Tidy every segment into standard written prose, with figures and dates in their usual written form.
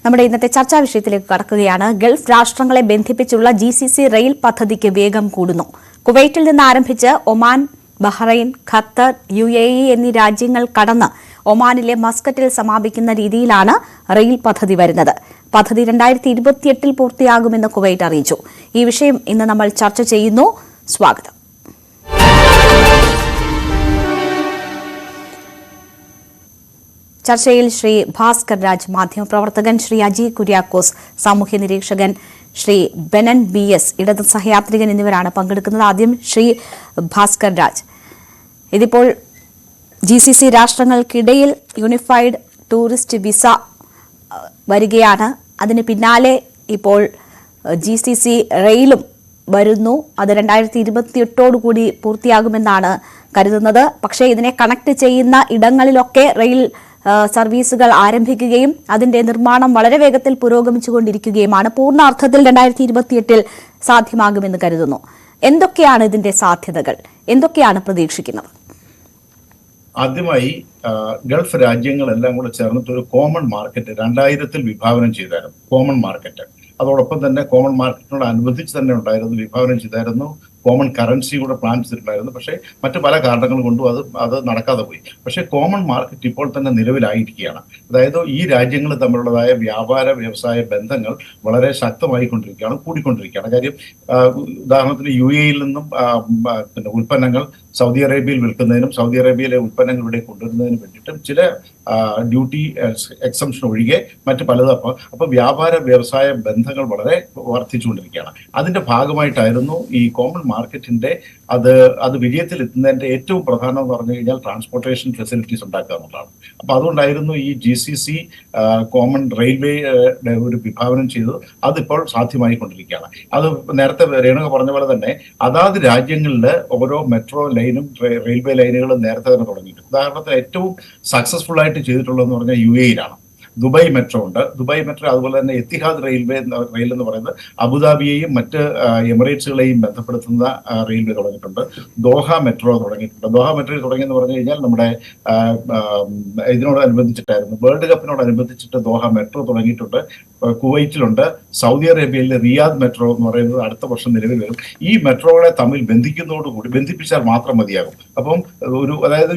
നമ്മുടെ ഇന്നത്തെ ചർച്ചാ വിഷയത്തിലേക്ക് കടക്കുകയാണ്. ഗൾഫ് രാഷ്ട്രങ്ങളെ ബന്ധിപ്പിച്ചുള്ള GCC റെയിൽ പദ്ധതിക്ക് വേഗം കൂടുന്നു. കുവൈറ്റിൽ നിന്ന് ആരംഭിച്ച് ഒമാൻ, ബഹ്റൈൻ, ഖത്തർ, UAE എന്നീ രാജ്യങ്ങൾ കടന്ന് ഒമാനിലെ മസ്കറ്റിൽ സമാപിക്കുന്ന രീതിയിലാണ് റെയിൽ പദ്ധതി വരുന്നത്. പദ്ധതി 2028-ൽ പൂർത്തിയാകുമെന്ന് കുവൈറ്റ് അറിയിച്ചു. ഈ വിഷയം ഇന്ന് നമ്മൾ ചർച്ച ചെയ്യുന്നു. സ്വാഗതം. ചർച്ചയിൽ ശ്രീ ഭാസ്കർ രാജ്, മാധ്യമപ്രവർത്തകൻ, ശ്രീ അജി കുര്യാക്കോസ്, സാമൂഹ്യ നിരീക്ഷകൻ, ശ്രീ ബെനൻ BS, ഇടത് സഹയാത്രികൻ എന്നിവരാണ് പങ്കെടുക്കുന്നത്. ആദ്യം ശ്രീ ഭാസ്കർ രാജ്, ഇതിപ്പോൾ GCC രാഷ്ട്രങ്ങൾക്കിടയിൽ യൂണിഫൈഡ് ടൂറിസ്റ്റ് വിസ വരികയാണ്. അതിന് പിന്നാലെ ഇപ്പോൾ GCC റെയിലും വരുന്നു. അത് 2028 പൂർത്തിയാകുമെന്നാണ് കരുതുന്നത്. പക്ഷേ ഇതിനെ കണക്ട് ചെയ്യുന്ന ഇടങ്ങളിലൊക്കെ റെയിൽ സർവീസുകൾ ആരംഭിക്കുകയും അതിന്റെ നിർമ്മാണം വളരെ വേഗത്തിൽ പുരോഗമിച്ചുകൊണ്ടിരിക്കുകയുമാണ്. പൂർണ്ണാർത്ഥത്തിൽ 2028-ൽ സാധ്യമാകുമെന്ന് കരുതുന്നു. എന്തൊക്കെയാണ് ഇതിന്റെ സാധ്യതകൾ? എന്തൊക്കെയാണ് പ്രതീക്ഷിക്കുന്നത്? ആദ്യമായി ഗൾഫ് രാജ്യങ്ങളെല്ലാം കൂടെ ചേർന്നിട്ട് ഒരു കോമൺ മാർക്കറ്റ് 2000-ൽ വിഭാവനം ചെയ്തായിരുന്നു. കോമൺ മാർക്കറ്റ് അതോടൊപ്പം തന്നെ കോമൺ മാർക്കറ്റിനോട് അനുബന്ധിച്ച് തന്നെ ഉണ്ടായിരുന്നു, വിഭാവനം ചെയ്തായിരുന്നു. കോമൺ കറൻസി കൂടെ പ്ലാൻ ചെയ്തിട്ടുണ്ടായിരുന്നു. പക്ഷേ മറ്റു പല കാരണങ്ങൾ കൊണ്ടും അത് നടക്കാതെ പോയി. പക്ഷേ കോമൺ മാർക്കറ്റ് ഇപ്പോൾ തന്നെ നിലവിലായിരിക്കുകയാണ്. അതായത് ഈ രാജ്യങ്ങൾ തമ്മിലുള്ളതായ വ്യാപാര വ്യവസായ ബന്ധങ്ങൾ വളരെ ശക്തമായിക്കൊണ്ടിരിക്കുകയാണ്, കൂടിക്കൊണ്ടിരിക്കുകയാണ്. കാര്യം ഉദാഹരണത്തിന് UAE-യിൽ നിന്നും പിന്നെ ഉൽപ്പന്നങ്ങൾ സൗദി അറേബ്യയിൽ വിൽക്കുന്നതിനും സൗദി അറേബ്യയിലെ ഉൽപ്പന്നങ്ങൾ ഇവിടെ കൊണ്ടുവരുന്നതിനും വേണ്ടിയിട്ടും ചില ഡ്യൂട്ടി എക്സംഷൻ ഒഴികെ മറ്റു പലതും അപ്പോൾ വ്യാപാര വ്യവസായ ബന്ധങ്ങൾ വളരെ വർദ്ധിച്ചുകൊണ്ടിരിക്കുകയാണ്. അതിന്റെ ഭാഗമായിട്ടായിരുന്നു ഈ കോമൺ മാർക്കറ്റിന്റെ അത് വിജയത്തിൽ എത്തുന്നതിന്റെ ഏറ്റവും പ്രധാനം എന്ന് പറഞ്ഞു കഴിഞ്ഞാൽ ട്രാൻസ്പോർട്ടേഷൻ ഫെസിലിറ്റീസ് ഉണ്ടാക്കുക എന്നുള്ളതാണ്. അപ്പൊ അതുകൊണ്ടായിരുന്നു ഈ GCC കോമൺ റെയിൽവേ ഒരു വിഭാവനം ചെയ്തത്. അതിപ്പോൾ സാധ്യമായിക്കൊണ്ടിരിക്കുകയാണ്. അത് നേരത്തെ രേണുക പറഞ്ഞ പോലെ തന്നെ അതാത് രാജ്യങ്ങളിൽ ഓരോ മെട്രോ ലൈനും റെയിൽവേ ലൈനുകളും നേരത്തെ തന്നെ തുടങ്ങിയിട്ടുണ്ട്. ഉദാഹരണത്തിന് ഏറ്റവും സക്സസ്ഫുൾ ആയിട്ട് ചെയ്തിട്ടുള്ളതെന്ന് പറഞ്ഞാൽ UAE-യിലാണ്. ദുബായ് മെട്രോ ഉണ്ട്. ദുബായ് മെട്രോ അതുപോലെ തന്നെ എത്തിഹാദ് റെയിൽ എന്ന് പറയുന്നത് അബുദാബിയെയും മറ്റ് എമിറേറ്റ്സുകളെയും ബന്ധപ്പെടുത്തുന്ന റെയിൽവേ തുടങ്ങിയിട്ടുണ്ട്. ദോഹ മെട്രോ തുടങ്ങിയിട്ടുണ്ട്. ദോഹ മെട്രോ തുടങ്ങിയെന്ന് പറഞ്ഞു കഴിഞ്ഞാൽ നമ്മുടെ ഇതിനോടനുബന്ധിച്ചിട്ടായിരുന്നു, വേൾഡ് കപ്പിനോടനുബന്ധിച്ചിട്ട് ദോഹ മെട്രോ തുടങ്ങിയിട്ടുണ്ട്. കുവൈറ്റിലുണ്ട്. സൗദി അറേബ്യയിലെ റിയാദ് മെട്രോ എന്ന് പറയുന്നത് അടുത്ത വർഷം നിലവിൽ വരും. ഈ മെട്രോകളെ തമ്മിൽ ബന്ധിക്കുന്നതോടുകൂടി ബന്ധിപ്പിച്ചാൽ മാത്രം മതിയാകും. അപ്പം അതായത്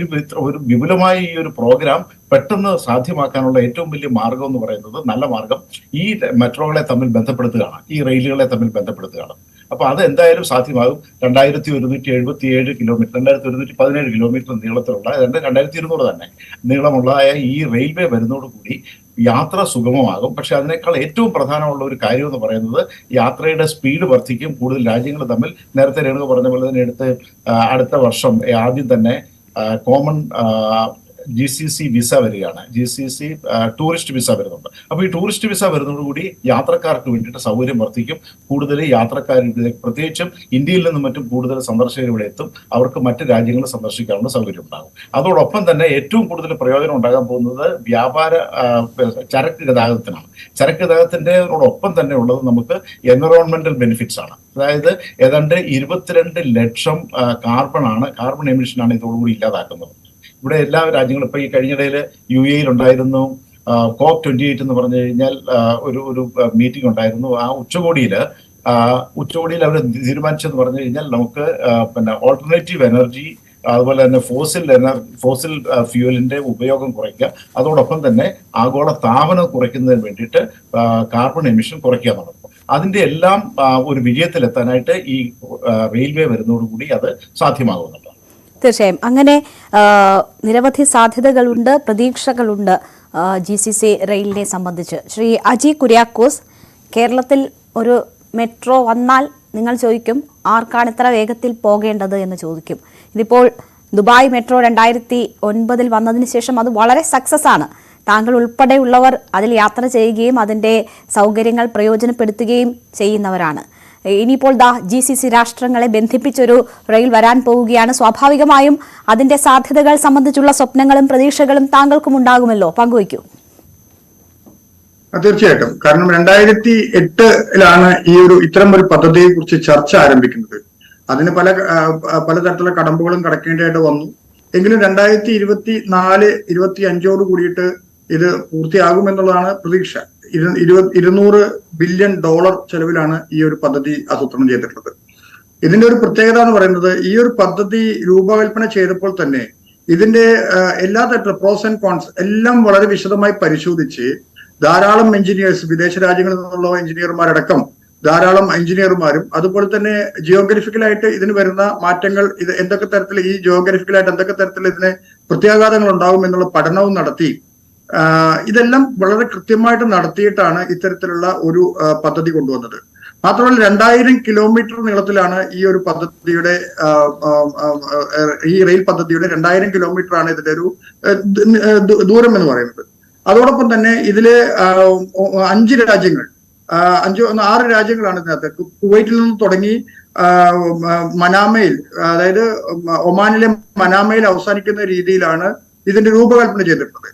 ഒരു വിപുലമായ ഈ ഒരു പ്രോഗ്രാം പെട്ടെന്ന് സാധ്യമാക്കാനുള്ള ഏറ്റവും വലിയ മാർഗം എന്ന് പറയുന്നത്, നല്ല മാർഗം, ഈ മെട്രോകളെ തമ്മിൽ ബന്ധപ്പെടുത്തുകയാണ്, ഈ റെയിലുകളെ തമ്മിൽ ബന്ധപ്പെടുത്തുകയാണ്. അപ്പൊ അത് എന്തായാലും സാധ്യമാകും. 2177 കിലോമീറ്റർ, 2117 കിലോമീറ്റർ നീളത്തിലുള്ള 2200 തന്നെ നീളമുള്ള ഈ റെയിൽവേ വരുന്നതോടുകൂടി യാത്ര സുഗമമാകും. പക്ഷെ അതിനേക്കാൾ ഏറ്റവും പ്രധാനമുള്ള ഒരു കാര്യം എന്ന് പറയുന്നത് യാത്രയുടെ സ്പീഡ് വർദ്ധിക്കും. കൂടുതൽ രാജ്യങ്ങൾ തമ്മിൽ നേരത്തെ രേണുക പറഞ്ഞ പോലെ തന്നെ അടുത്ത വർഷം ആദ്യം തന്നെ കോമൺ GCC വിസ വരികയാണ്. GCC ടൂറിസ്റ്റ് വിസ വരുന്നുണ്ട്. അപ്പോൾ ഈ ടൂറിസ്റ്റ് വിസ വരുന്നതോടുകൂടി യാത്രക്കാർക്ക് വേണ്ടിയിട്ട് സൗകര്യം വർദ്ധിക്കും. കൂടുതൽ യാത്രക്കാർ, പ്രത്യേകിച്ചും ഇന്ത്യയിൽ നിന്നും മറ്റും കൂടുതൽ സന്ദർശകർ ഇവിടെ എത്തും. അവർക്ക് മറ്റ് രാജ്യങ്ങൾ സന്ദർശിക്കാനുള്ള സൗകര്യം ഉണ്ടാകും. അതോടൊപ്പം തന്നെ ഏറ്റവും കൂടുതൽ പ്രയോജനം ഉണ്ടാകാൻ പോകുന്നത് വ്യാപാര ചരക്ക് ഗതാഗതത്തിനാണ്. ചരക്ക് ഗതാഗതത്തിൻ്റെതോടൊപ്പം തന്നെ ഉള്ളത് നമുക്ക് എൻവറോൺമെന്റൽ ബെനിഫിറ്റ്സ് ആണ്. അതായത് ഏതാണ്ട് 22 ലക്ഷം കാർബൺ എമിഷനാണ് ഇതോടുകൂടി ഇല്ലാതാക്കുന്നത്. ഇവിടെ എല്ലാ രാജ്യങ്ങളും ഇപ്പൊ ഈ കഴിഞ്ഞിടയിൽ UAE-യിൽ ഉണ്ടായിരുന്നു COP28 എന്ന് പറഞ്ഞു കഴിഞ്ഞാൽ ഒരു മീറ്റിംഗ് ഉണ്ടായിരുന്നു. ആ ഉച്ചകോടിയിൽ അവർ തീരുമാനിച്ചെന്ന് പറഞ്ഞു കഴിഞ്ഞാൽ നമുക്ക് പിന്നെ ഓൾട്ടർനേറ്റീവ് എനർജി, അതുപോലെ തന്നെ ഫോസിൽ ഫ്യൂവലിന്റെ ഉപയോഗം കുറയ്ക്കുക, അതോടൊപ്പം തന്നെ ആഗോള താപനം കുറയ്ക്കുന്നതിന് വേണ്ടിയിട്ട് കാർബൺ എമിഷൻ കുറയ്ക്കുക എന്നുള്ളത്. അതിന്റെ എല്ലാം ഒരു വിജയത്തിലെത്താനായിട്ട് ഈ റെയിൽവേ വരുന്നതോടുകൂടി അത് സാധ്യമാകുന്നുണ്ട്. തീർച്ചയായും അങ്ങനെ നിരവധി സാധ്യതകളുണ്ട്, പ്രതീക്ഷകളുണ്ട് GCC റെയിലിനെ സംബന്ധിച്ച്. ശ്രീ അജി കുര്യാക്കോസ്, കേരളത്തിൽ ഒരു മെട്രോ വന്നാൽ നിങ്ങൾ ചോദിക്കും ആർക്കാണ് ഇത്ര വേഗത്തിൽ പോകേണ്ടത് എന്ന് ചോദിക്കും. ഇതിപ്പോൾ ദുബായ് മെട്രോ 2009-ൽ വന്നതിന് ശേഷം അത് വളരെ സക്സസ് ആണ്. താങ്കൾ ഉൾപ്പെടെയുള്ളവർ അതിൽ യാത്ര ചെയ്യുകയും അതിൻ്റെ സൗകര്യങ്ങൾ പ്രയോജനപ്പെടുത്തുകയും ചെയ്യുന്നവരാണ്. ഇനിയിപ്പോൾ GCC രാഷ്ട്രങ്ങളെ ബന്ധിപ്പിച്ചൊരു റെയിൽ വരാൻ പോവുകയാണ്. സ്വാഭാവികമായും അതിന്റെ സാധ്യതകൾ സംബന്ധിച്ചുള്ള സ്വപ്നങ്ങളും പ്രതീക്ഷകളും താങ്കൾക്കും ഉണ്ടാകുമല്ലോ, പങ്കുവയ്ക്കൂ. തീർച്ചയായിട്ടും. കാരണം 2008-ലാണ് ഇത്തരം ഒരു പദ്ധതിയെ കുറിച്ച് ചർച്ച ആരംഭിക്കുന്നത്. അതിന് പലതരത്തിലുള്ള കടമ്പകളും കടക്കേണ്ടതായിട്ട് വന്നു. എങ്കിലും 2024-25 കൂടിയിട്ട് ഇത് പൂർത്തിയാകുമെന്നുള്ളതാണ് പ്രതീക്ഷ. $200 ബില്യൺ ചെലവിലാണ് ഈ ഒരു പദ്ധതി ആസൂത്രണം ചെയ്തിട്ടുള്ളത്. ഇതിന്റെ ഒരു പ്രത്യേകത എന്ന് പറയുന്നത്, ഈ ഒരു പദ്ധതി രൂപകൽപ്പന ചെയ്തപ്പോൾ തന്നെ ഇതിന്റെ എല്ലാ തരത്തിലും പ്രോസ് ആൻഡ് കോൺസ് എല്ലാം വളരെ വിശദമായി പരിശോധിച്ച് ധാരാളം എഞ്ചിനീയേഴ്സ്, വിദേശ രാജ്യങ്ങളിൽ നിന്നുള്ള എഞ്ചിനീയർമാരടക്കം ധാരാളം എഞ്ചിനീയർമാരും, അതുപോലെ തന്നെ ജിയോഗ്രഫിക്കലായിട്ട് ഇതിന് വരുന്ന മാറ്റങ്ങൾ, ഇത് എന്തൊക്കെ തരത്തിൽ ഈ ജിയോഗ്രഫിക്കലായിട്ട് എന്തൊക്കെ തരത്തിൽ ഇതിന് പ്രത്യാഘാതങ്ങൾ ഉണ്ടാകും എന്നുള്ള പഠനവും നടത്തി ഇതെല്ലാം വളരെ കൃത്യമായിട്ട് നടത്തിയിട്ടാണ് ഇത്തരത്തിലുള്ള ഒരു പദ്ധതി കൊണ്ടുവന്നത്. മാത്രമല്ല 2000 കിലോമീറ്റർ നീളത്തിലാണ് ഈ ഒരു പദ്ധതിയുടെ ഈ റെയിൽ പദ്ധതിയുടെ 2000 കിലോമീറ്റർ ആണ് ഇതിന്റെ ഒരു ദൂരം എന്ന് പറയുന്നത്. അതോടൊപ്പം തന്നെ ഇതില് 5 രാജ്യങ്ങൾ 6 രാജ്യങ്ങളാണ് ഇതിനകത്ത്. കുവൈറ്റിൽ നിന്ന് തുടങ്ങി മനാമയിൽ, അതായത് ഒമാനിലെ മനാമയിൽ അവസാനിക്കുന്ന രീതിയിലാണ് ഇതിന്റെ രൂപകൽപ്പന ചെയ്തിട്ടുള്ളത്.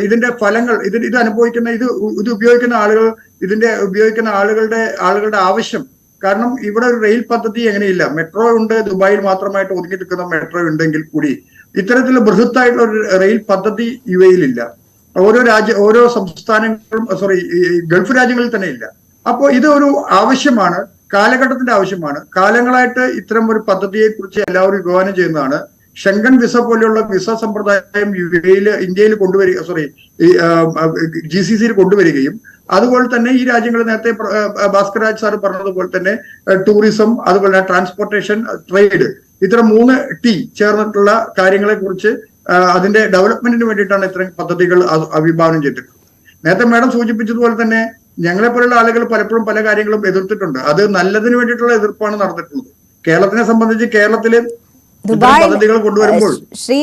ഇതിന്റെ ഫലങ്ങൾ ഇത് അനുഭവിക്കുന്ന ഇത് ഉപയോഗിക്കുന്ന ആളുകൾ, ഇതിന്റെ ഉപയോഗിക്കുന്ന ആളുകളുടെ ആവശ്യം, കാരണം ഇവിടെ ഒരു റെയിൽ പദ്ധതി എങ്ങനെയില്ല, മെട്രോ ഉണ്ട്, ദുബായിൽ മാത്രമായിട്ട് ഒതുങ്ങി നിൽക്കുന്ന മെട്രോ ഉണ്ടെങ്കിൽ കൂടി ഇത്തരത്തിലുള്ള ബൃഹത്തായിട്ടുള്ള ഒരു റെയിൽ പദ്ധതി UAE-യിലില്ല. ഓരോ സംസ്ഥാനങ്ങളും ഗൾഫ് രാജ്യങ്ങളിൽ തന്നെ ഇല്ല. അപ്പോൾ ഇത് ഒരു ആവശ്യമാണ്, കാലഘട്ടത്തിന്റെ ആവശ്യമാണ്. കാലങ്ങളായിട്ട് ഇത്തരം ഒരു പദ്ധതിയെ കുറിച്ച് എല്ലാവരും വിഭാവനം ചെയ്യുന്നതാണ്. ഷെങ്കൻ വിസ പോലെയുള്ള വിസ സമ്പ്രദായം ഇന്ത്യയിൽ GCC-യിൽ കൊണ്ടുവരികയും അതുപോലെ തന്നെ ഈ രാജ്യങ്ങൾ നേരത്തെ ഭാസ്കർ രാജ് സാർ പറഞ്ഞതുപോലെ തന്നെ ടൂറിസം, അതുപോലെ തന്നെ ട്രാൻസ്പോർട്ടേഷൻ, ട്രേഡ്, ഇത്തരം 3T ചേർന്നിട്ടുള്ള കാര്യങ്ങളെ കുറിച്ച് അതിന്റെ ഡെവലപ്മെന്റിന് വേണ്ടിയിട്ടാണ് ഇത്തരം പദ്ധതികൾ വിഭാവനം ചെയ്തിട്ടുള്ളത്. നേരത്തെ മാഡം സൂചിപ്പിച്ചതുപോലെ തന്നെ ഞങ്ങളെ പോലുള്ള ആളുകൾ പലപ്പോഴും പല കാര്യങ്ങളും എതിർത്തിട്ടുണ്ട്. അത് നല്ലതിന് വേണ്ടിയിട്ടുള്ള എതിർപ്പാണ് നടന്നിട്ടുള്ളത്. കേരളത്തിനെ സംബന്ധിച്ച് കേരളത്തില് പദ്ധതികൾ കൊണ്ടുവരുമ്പോൾ ശ്രീ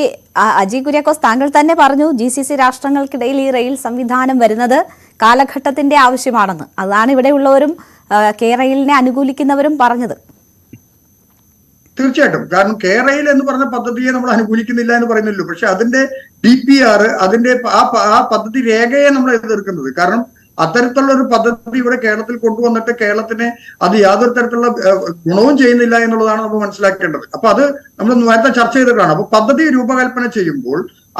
അജി കുര്യാക്കോസ്, താങ്കൾ തന്നെ പറഞ്ഞു GCC രാഷ്ട്രങ്ങൾക്കിടയിൽ ഈ റെയിൽ സംവിധാനം വരുന്നത് കാലഘട്ടത്തിന്റെ ആവശ്യമാണെന്ന്. അതാണ് ഇവിടെയുള്ളവരും റെയിലിനെ അനുകൂലിക്കുന്നവരും പറഞ്ഞത്. തീർച്ചയായിട്ടും, കാരണം റെയിൽ എന്ന് പറഞ്ഞ പദ്ധതിയെ നമ്മൾ അനുകൂലിക്കുന്നില്ല എന്ന് പറയുന്നില്ലല്ലോ. പക്ഷെ അതിന്റെ DPR, അതിന്റെ ആ പദ്ധതി രേഖയെ നമ്മൾ എതിർക്കുന്നത്. കാരണം അത്തരത്തിലുള്ള ഒരു പദ്ധതി ഇവിടെ കേരളത്തിൽ കൊണ്ടുവന്നിട്ട് കേരളത്തിന് അത് യാതൊരു തരത്തിലുള്ള ഗുണവും ചെയ്യുന്നില്ല എന്നുള്ളതാണ് നമ്മൾ മനസ്സിലാക്കേണ്ടത്. അപ്പൊ അത് നമ്മൾ നേരത്തെ ചർച്ച ചെയ്തിട്ടാണ്. അപ്പൊ പദ്ധതി രൂപകൽപ്പന ചെയ്യുമ്പോൾ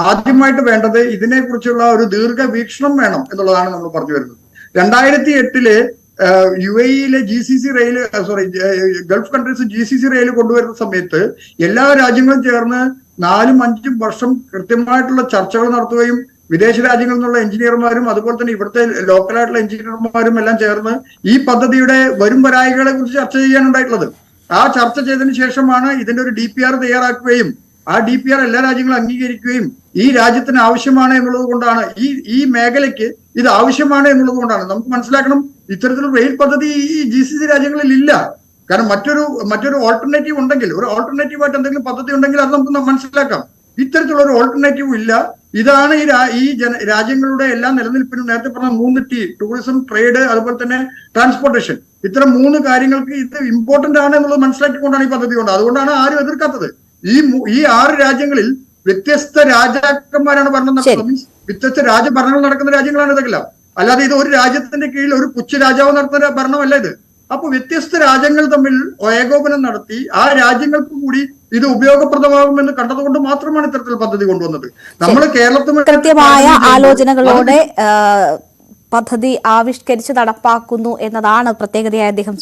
ആദ്യമായിട്ട് വേണ്ടത് ഇതിനെ കുറിച്ചുള്ള ഒരു ദീർഘവീക്ഷണം വേണം എന്നുള്ളതാണ് നമ്മൾ പറഞ്ഞു വരുന്നത്. 2008 UAE-യിലെ GCC rail, Gulf countries GCC rail കൊണ്ടുവരുന്ന സമയത്ത് എല്ലാ രാജ്യങ്ങളും ചേർന്ന് 4-5 വർഷം കൃത്യമായിട്ടുള്ള ചർച്ചകൾ നടത്തുകയും വിദേശ രാജ്യങ്ങളിൽ നിന്നുള്ള എഞ്ചിനീയർമാരും അതുപോലെ തന്നെ ഇവിടുത്തെ ലോക്കലായിട്ടുള്ള എഞ്ചിനീയർമാരും എല്ലാം ചേർന്ന് ഈ പദ്ധതിയുടെ വരും വരായികളെ കുറിച്ച് ചർച്ച ചെയ്യാനുണ്ടായിട്ടുള്ളത്. ആ ചർച്ച ചെയ്തതിനു ശേഷമാണ് ഇതിന്റെ ഒരു DPR തയ്യാറാക്കുകയും ആ DPR എല്ലാ രാജ്യങ്ങളും അംഗീകരിക്കുകയും ഈ രാജ്യത്തിന് ആവശ്യമാണ് എന്നുള്ളത് കൊണ്ടാണ്, ഈ മേഖലയ്ക്ക് ഇത് ആവശ്യമാണ് എന്നുള്ളത് കൊണ്ടാണ്. നമുക്ക് മനസ്സിലാക്കണം, ഇത്തരത്തിലുള്ള റെയിൽ പദ്ധതി ഈ GCC രാജ്യങ്ങളിൽ ഇല്ല. കാരണം മറ്റൊരു ഓൾട്ടർനേറ്റീവ് ഉണ്ടെങ്കിൽ, ഒരു ഓൾട്ടർനേറ്റീവായിട്ട് എന്തെങ്കിലും പദ്ധതി ഉണ്ടെങ്കിൽ അത് നമുക്ക് മനസ്സിലാക്കാം. ഇത്തരത്തിലുള്ള ഒരു ഓൾട്ടർനേറ്റീവ് ഇല്ല. ഇതാണ് ഈ രാജ്യങ്ങളുടെ എല്ലാ നിലനിൽപ്പിനും നേരത്തെ പറഞ്ഞ 3T, ടൂറിസം, ട്രേഡ്, അതുപോലെ തന്നെ ട്രാൻസ്പോർട്ടേഷൻ, ഇത്തരം 3 കാര്യങ്ങൾക്ക് ഇത് ഇമ്പോർട്ടന്റ് ആണ് എന്നുള്ളത് മനസ്സിലാക്കിക്കൊണ്ടാണ് ഈ പദ്ധതി കൊണ്ട്. അതുകൊണ്ടാണ് ആരും എതിർക്കാത്തത്. ഈ 6 രാജ്യങ്ങളിൽ വ്യത്യസ്ത രാജാക്കന്മാരാണ് ഭരണം നടത്തുന്നത്. വ്യത്യസ്ത രാജഭരണങ്ങൾ നടക്കുന്ന രാജ്യങ്ങളാണ് ഇതെല്ലാം. അല്ലാതെ ഇത് ഒരു രാജ്യത്തിന്റെ കീഴിൽ ഒരു കൊച്ചു രാജാവ് നടത്തുന്ന ഭരണമല്ല ഇത്. അപ്പൊ വ്യത്യസ്ത രാജ്യങ്ങൾ തമ്മിൽ ഏകോപനം നടത്തി ആ രാജ്യങ്ങൾക്ക് കൂടി ഇത് ഉപയോഗപ്രദമാകുമെന്ന് കണ്ടതുകൊണ്ട് മാത്രമാണ് ഇത്തരത്തിൽ പദ്ധതി കൊണ്ടുവന്നത്. നമ്മൾ കേരളത്തിൽ കൃത്യമായ ആലോചനകളോടെ പദ്ധതി ആവിഷ്കരിച്ച് നടപ്പാക്കുന്നു എന്നതാണ് പ്രത്യേകതയായി അദ്ദേഹം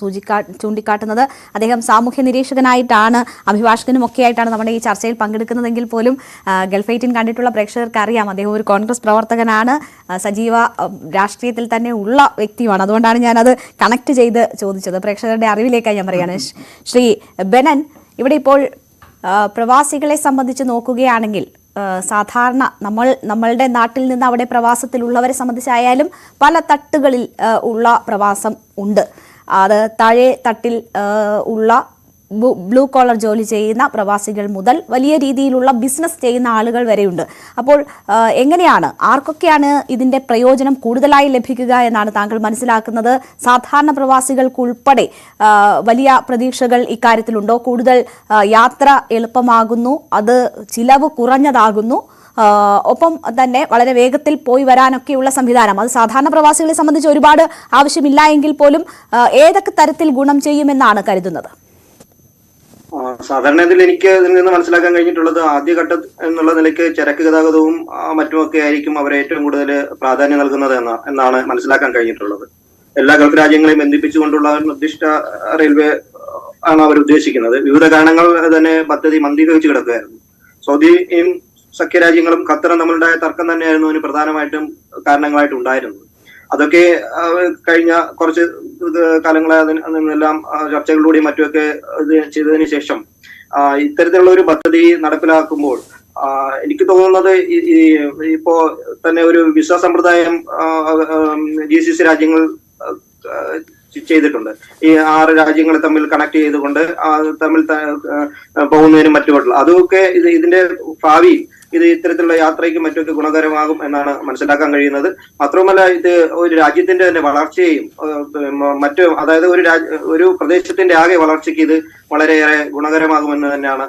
ചൂണ്ടിക്കാട്ടുന്നത്. അദ്ദേഹം സാമൂഹ്യ നിരീക്ഷകനായിട്ടാണ്, അഭിഭാഷകനും ഒക്കെ ആയിട്ടാണ് നമ്മുടെ ഈ ചർച്ചയിൽ പങ്കെടുക്കുന്നതെങ്കിൽ പോലും ഗൾഫ് 18 കണ്ടിട്ടുള്ള പ്രേക്ഷകർക്ക് അറിയാം, അദ്ദേഹം ഒരു കോൺഗ്രസ് പ്രവർത്തകനാണ്, സജീവ രാഷ്ട്രീയത്തിൽ തന്നെ ഉള്ള വ്യക്തിയുമാണ്. അതുകൊണ്ടാണ് ഞാനത് കണക്ട് ചെയ്ത് ചോദിച്ചത്. പ്രേക്ഷകരുടെ അറിവിലേക്കായി ഞാൻ പറയുകയാണ്. ശ്രീ ബെനൻ, ഇവിടെ ഇപ്പോൾ പ്രവാസികളെ സംബന്ധിച്ച് നോക്കുകയാണെങ്കിൽ സാധാരണ നമ്മളുടെ നാട്ടിൽ നിന്ന് അവിടെ പ്രവാസത്തിലുള്ളവരെ സംബന്ധിച്ചായാലും പല തട്ടുകളിൽ ഉള്ള പ്രവാസം ഉണ്ട്. അത് താഴെ തട്ടിൽ ഉള്ള ബ്ലൂ കോളർ ജോലി ചെയ്യുന്ന പ്രവാസികൾ മുതൽ വലിയ രീതിയിലുള്ള ബിസിനസ് ചെയ്യുന്ന ആളുകൾ വരെയുണ്ട്. അപ്പോൾ എങ്ങനെയാണ്, ആർക്കൊക്കെയാണ് ഇതിൻ്റെ പ്രയോജനം കൂടുതലായി ലഭിക്കുക എന്നാണ് താങ്കൾ മനസ്സിലാക്കുന്നത്? സാധാരണ പ്രവാസികൾക്കുൾപ്പെടെ വലിയ പ്രതീക്ഷകൾ ഇക്കാര്യത്തിലുണ്ടോ? കൂടുതൽ യാത്ര എളുപ്പമാകുന്നു, അത് ചിലവ് കുറഞ്ഞതാകുന്നു, ഒപ്പം തന്നെ വളരെ വേഗത്തിൽ പോയി വരാനൊക്കെയുള്ള സംവിധാനം, അത് സാധാരണ പ്രവാസികളെ സംബന്ധിച്ച് ഒരുപാട് ആവശ്യമില്ല എങ്കിൽ പോലും ഏതൊക്കെ തരത്തിൽ ഗുണം ചെയ്യുമെന്നാണ് കരുതുന്നത്? സാധാരണ ഇതിൽ എനിക്ക് ഇതിൽ നിന്ന് മനസ്സിലാക്കാൻ കഴിഞ്ഞിട്ടുള്ളത് ആദ്യഘട്ടം എന്നുള്ള നിലയ്ക്ക് ചരക്ക് ഗതാഗതവും മറ്റുമൊക്കെ ആയിരിക്കും അവർ ഏറ്റവും കൂടുതൽ പ്രാധാന്യം നൽകുന്നത് എന്നാണ് മനസ്സിലാക്കാൻ കഴിഞ്ഞിട്ടുള്ളത്. എല്ലാ ഗൾഫ് രാജ്യങ്ങളെയും ബന്ധിപ്പിച്ചുകൊണ്ടുള്ള ഒരു നിർദ്ദിഷ്ട റെയിൽവേ ആണ് അവർ ഉദ്ദേശിക്കുന്നത്. വിവിധ കാരണങ്ങൾ തന്നെ പദ്ധതി മന്ദീഭവിച്ച് കിടക്കുകയായിരുന്നു. സൗദിയും സഖ്യരാജ്യങ്ങളും ഖത്തറും തമ്മിലുണ്ടായ തർക്കം തന്നെയായിരുന്നു അതിന് പ്രധാനമായിട്ടും കാരണങ്ങളായിട്ട് ഉണ്ടായിരുന്നത്. അതൊക്കെ കഴിഞ്ഞ കുറച്ച് കാലങ്ങളെ അതിനെല്ലാം ചർച്ചകളിലൂടെയും മറ്റുമൊക്കെ ഇത് ചെയ്തതിനു ശേഷം ഇത്തരത്തിലുള്ള ഒരു പദ്ധതി നടപ്പിലാക്കുമ്പോൾ എനിക്ക് തോന്നുന്നത് ഇപ്പോ തന്നെ ഒരു വിസ സമ്പ്രദായം GCC രാജ്യങ്ങൾ ചെയ്തിട്ടുണ്ട്. ഈ 6 രാജ്യങ്ങളെ തമ്മിൽ കണക്ട് ചെയ്തുകൊണ്ട് തമ്മിൽ പോകുന്നതിനും മറ്റുമായിട്ടുള്ള അതൊക്കെ ഇതിന്റെ ഭാവി ഇത് ഇത്തരത്തിലുള്ള യാത്രയ്ക്ക് മറ്റൊക്കെ ഗുണകരമാകും എന്നാണ് മനസ്സിലാക്കാൻ കഴിയുന്നത്. മാത്രമല്ല ഇത് ഒരു രാജ്യത്തിന്റെ തന്നെ വളർച്ചയെയും അതായത് ഒരു പ്രദേശത്തിന്റെ ആകെ വളർച്ചയ്ക്ക് ഇത് വളരെയേറെ ഗുണകരമാകുമെന്ന് തന്നെയാണ്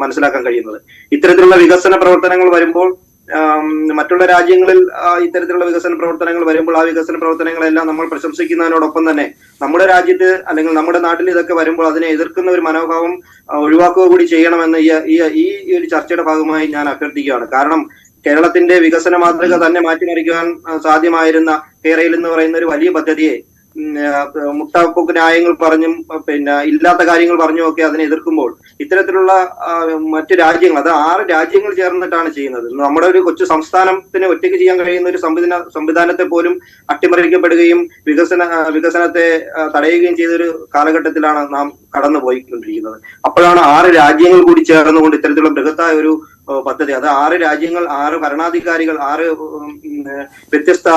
മനസ്സിലാക്കാൻ കഴിയുന്നത്. ഇത്തരത്തിലുള്ള വികസന പ്രവർത്തനങ്ങൾ വരുമ്പോൾ മറ്റുള്ള രാജ്യങ്ങളിൽ ഇത്തരത്തിലുള്ള വികസന പ്രവർത്തനങ്ങൾ വരുമ്പോൾ ആ വികസന പ്രവർത്തനങ്ങളെല്ലാം നമ്മൾ പ്രശംസിക്കുന്നതിനോടൊപ്പം തന്നെ നമ്മുടെ രാജ്യത്ത് അല്ലെങ്കിൽ നമ്മുടെ നാട്ടിൽ ഇതൊക്കെ വരുമ്പോൾ അതിനെ എതിർക്കുന്ന ഒരു മനോഭാവം ഒഴിവാക്കുക കൂടി ചെയ്യണമെന്ന് ഈ ഒരു ചർച്ചയുടെ ഭാഗമായി ഞാൻ അഭ്യർത്ഥിക്കുകയാണ്. കാരണം കേരളത്തിന്റെ വികസന മാതൃക തന്നെ മാറ്റിമറിക്കുവാൻ സാധ്യമായിരുന്ന കേരയിൽ എന്ന് പറയുന്ന ഒരു വലിയ പദ്ധതിയെ മുട്ടാപ്പൊക്ക് ന്യായങ്ങൾ പറഞ്ഞും ഇല്ലാത്ത കാര്യങ്ങൾ പറഞ്ഞും ഒക്കെ അതിനെ എതിർക്കുമ്പോൾ ഇത്തരത്തിലുള്ള മറ്റു രാജ്യങ്ങൾ അത് 6 രാജ്യങ്ങൾ ചേർന്നിട്ടാണ് ചെയ്യുന്നത്. നമ്മുടെ ഒരു കൊച്ചു സംസ്ഥാനത്തിന് ഒറ്റയ്ക്ക് ചെയ്യാൻ കഴിയുന്ന ഒരു സംവിധാനത്തെ പോലും അട്ടിമറിക്കപ്പെടുകയും വികസനത്തെ തടയുകയും ചെയ്തൊരു കാലഘട്ടത്തിലാണ് നാം കടന്നു പോയിക്കൊണ്ടിരിക്കുന്നത്. അപ്പോഴാണ് 6 രാജ്യങ്ങൾ കൂടി ചേർന്നുകൊണ്ട് ഇത്തരത്തിലുള്ള ബൃഹത്തായ ഒരു പദ്ധതി, അത് 6 രാജ്യങ്ങൾ, 6 ഭരണാധികാരികൾ, 6 വ്യത്യസ്ത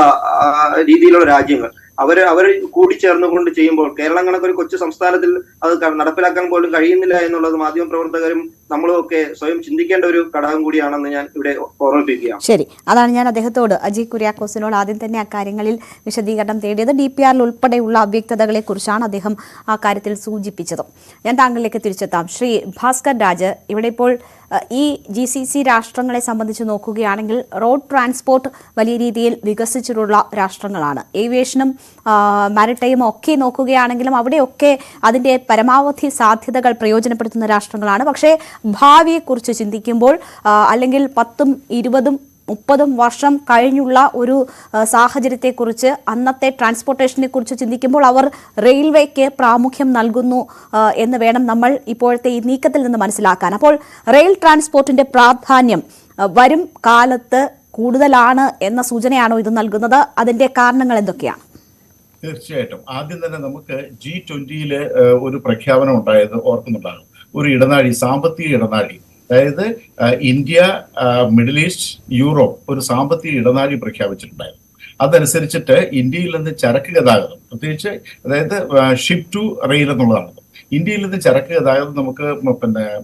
രീതിയിലുള്ള രാജ്യങ്ങൾ അവർ കൂടി ചേർന്നുകൊണ്ട് ചെയ്യുമ്പോൾ കേരളം കണക്കൊരു കൊച്ചു സംസ്ഥാനത്തിൽ അത് നടപ്പിലാക്കാൻ പോലും കഴിയുന്നില്ല എന്നുള്ളത് മാധ്യമപ്രവർത്തകരും നമ്മളും ഒക്കെ സ്വയം ചിന്തിക്കേണ്ട ഒരു ഘടകം കൂടിയാണെന്ന് ഞാൻ ഇവിടെ ഓർമ്മിപ്പിക്കുകയാണ്. ശരി, അതാണ് ഞാൻ അദ്ദേഹത്തോട് അജി കുര്യാക്കോസിനോട് ആദ്യം തന്നെ അക്കാര്യങ്ങളിൽ വിശദീകരണം തേടിയത്. DPR ഉൾപ്പെടെയുള്ള അവ്യക്തതകളെ കുറിച്ചാണ് അദ്ദേഹം ആ കാര്യത്തിൽ സൂചിപ്പിച്ചത്. ഞാൻ താങ്കളിലേക്ക് തിരിച്ചെത്താം. ശ്രീ ഭാസ്കർ രാജ്, ഇവിടെ ഇപ്പോൾ ഈ GCC രാഷ്ട്രങ്ങളെ സംബന്ധിച്ച് നോക്കുകയാണെങ്കിൽ റോഡ് ട്രാൻസ്പോർട്ട് വലിയ രീതിയിൽ വികസിച്ചിട്ടുള്ള രാഷ്ട്രങ്ങളാണ്. ഏവിയേഷനും മാരിടൈമും ഒക്കെ നോക്കുകയാണെങ്കിലും അവിടെയൊക്കെ അതിൻ്റെ പരമാവധി സാധ്യതകൾ പ്രയോജനപ്പെടുത്തുന്ന രാഷ്ട്രങ്ങളാണ്. പക്ഷേ ഭാവിയെക്കുറിച്ച് ചിന്തിക്കുമ്പോൾ അല്ലെങ്കിൽ 10, 20, 30 വർഷം കഴിഞ്ഞുള്ള ഒരു സാഹചര്യത്തെക്കുറിച്ച്, അന്നത്തെ ട്രാൻസ്പോർട്ടേഷനെ കുറിച്ച് ചിന്തിക്കുമ്പോൾ അവർ റെയിൽവേക്ക് പ്രാമുഖ്യം നൽകുന്നു എന്ന് വേണം നമ്മൾ ഇപ്പോഴത്തെ ഈ നീക്കത്തിൽ നിന്ന് മനസ്സിലാക്കാൻ. അപ്പോൾ റെയിൽ ട്രാൻസ്പോർട്ടിന്റെ പ്രാധാന്യം വരും കാലത്ത് കൂടുതലാണ് എന്ന സൂചനയാണോ ഇത് നൽകുന്നത്? അതിന്റെ കാരണങ്ങൾ എന്തൊക്കെയാണ്? തീർച്ചയായിട്ടും ആദ്യം തന്നെ നമുക്ക് G20 ഒരു പ്രഖ്യാപനം ഉണ്ടായത് ഓർക്കുന്നുണ്ടാകും. ഒരു ഇടനാഴി, സാമ്പത്തിക ഇടനാഴി, അതായത് ഇന്ത്യ, മിഡിൽ ഈസ്റ്റ്, യൂറോപ്പ് ഒരു സാമ്പത്തിക ഇടനാഴി പ്രഖ്യാപിച്ചിട്ടുണ്ടായിരുന്നു. അതനുസരിച്ചിട്ട് ഇന്ത്യയിൽ നിന്ന് ചരക്ക് ഗതാഗതം, പ്രത്യേകിച്ച് അതായത് ഷിപ്പ് ടു റെയിൽ എന്നുള്ളതാണ്. ഇന്ത്യയിൽ നിന്ന് ചരക്ക് ഗതാഗതം നമുക്ക്